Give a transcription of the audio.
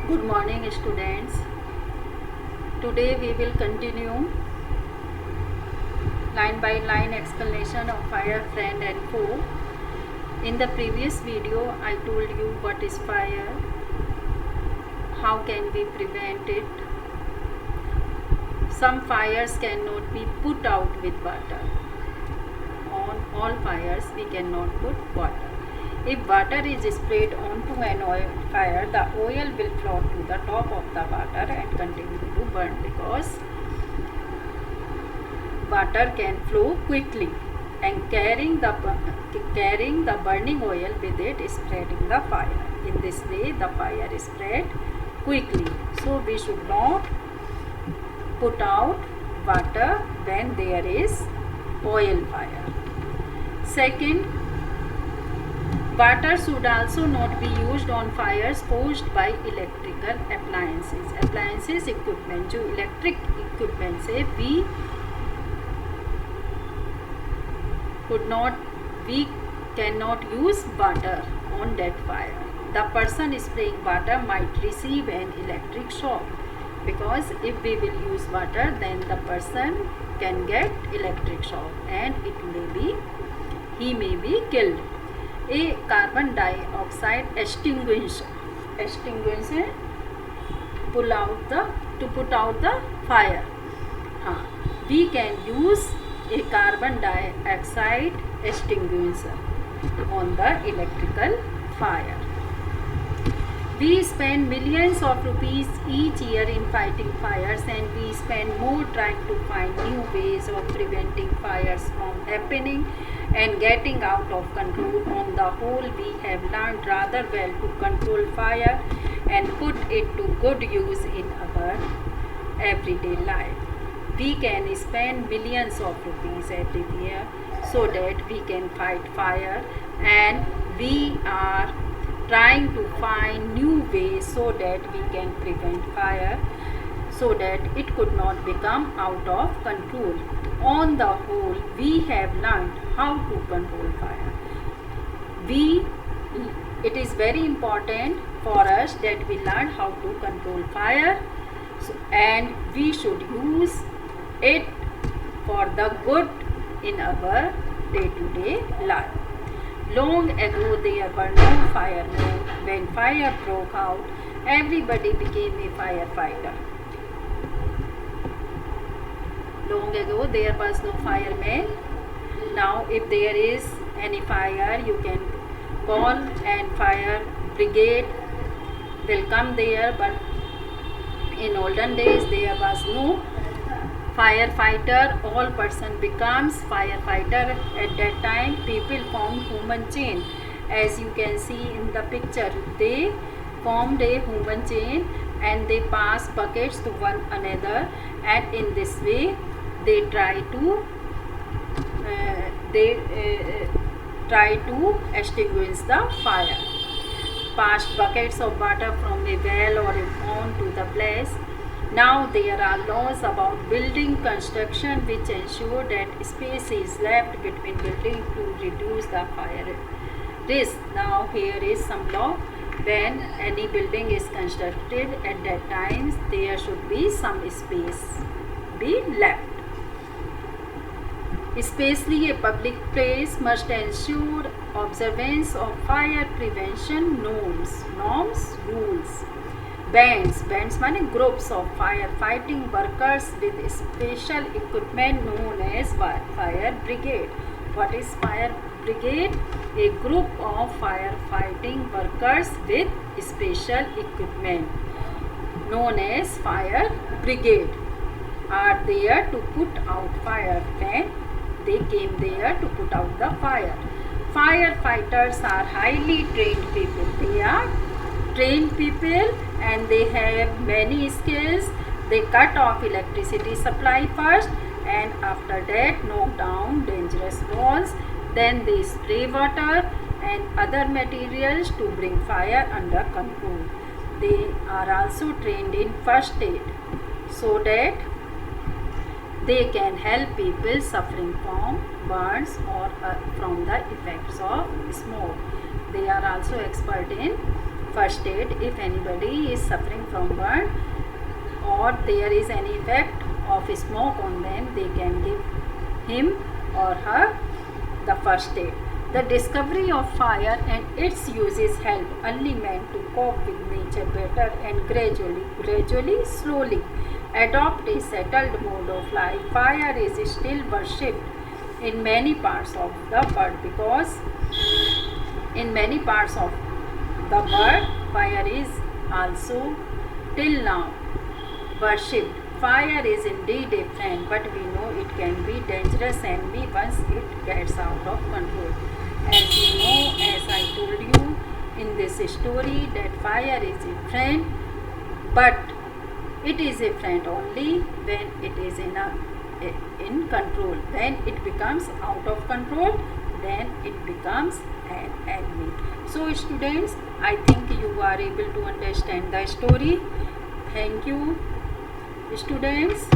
Good morning, students. Today we will continue line by line explanation of fire, friend and foe. In the previous video, I told you what is fire, how can we prevent it. Some fires cannot be put out with water. On all fires, we cannot put water. If water is sprayed onto an oil fire, the oil will float to the top of the water and continue to burn because water can flow quickly and carrying the burning oil with it is spreading the fire. In this way, the fire is spread quickly. So we should not put out water when there is oil fire. Second, water should also not be used on fires caused by electrical appliances. Appliances equipment, जो electric equipment से we cannot use water on that fire. The person spraying water might receive an electric shock because if we will use water, then the person can get electric shock and he may be killed. A carbon dioxide extinguisher put out the fire. We can use a carbon dioxide extinguisher on the electrical fire. We spend millions of rupees each year in fighting fires, and we spend more trying to find new ways of preventing fires from happening and getting out of control. On the whole, we have learned rather well to control fire and put it to good use in our everyday life. We can spend millions of rupees every year so that we can fight fire, and we are trying to find new ways so that we can prevent fire so that it could not become out of control. On the whole, we have learned how to control fire. It is very important for us that we learn how to control fire, and we should use it for the good in our day-to-day life. Long ago there were no firemen. When fire broke out, everybody became a firefighter. Long ago there was no fireman. Now if there is any fire, you can call and fire brigade will come there, but in olden days there was no firefighter. All person becomes firefighter. At that time people formed human chain. As you can see in the picture, they formed a human chain and they pass buckets to one another, and in this way they try to extinguish the fire. Passed buckets of water from a well or a pond to the place. Now there are laws about building construction which ensure that space is left between building to reduce the fire risk. Now here is some law. When any building is constructed, at that time there should be some space be left. Especially a public place must ensure observance of fire prevention norms, rules. Bands माने groups of firefighting workers with special equipment known as fire brigade. What is fire brigade? A group of firefighting workers with special equipment known as fire brigade are there to put out fire when they came there to put out the fire. Firefighters are highly trained people. They are trained people and they have many skills. They cut off electricity supply first, and after that knock down dangerous walls. Then they spray water and other materials to bring fire under control. They are also trained in first aid so that they can help people suffering from burns or from the effects of smoke. They are also expert in first aid. If anybody is suffering from burn or there is any effect of smoke on them, they can give him or her the first aid. The discovery of fire and its uses help early men to cope with nature better and gradually, slowly adopt a settled mode of life. Fire is still worshipped in many parts of the world because in many parts of the world fire is also till now worshipped. Fire is indeed a friend, but we know it can be dangerous enemy once it gets out of control. As you know, as I told you in this story, that fire is a friend, but it is a friend only when it is in control. When it becomes out of control, then it becomes an enemy. So students, I think you are able to understand the story. Thank you students.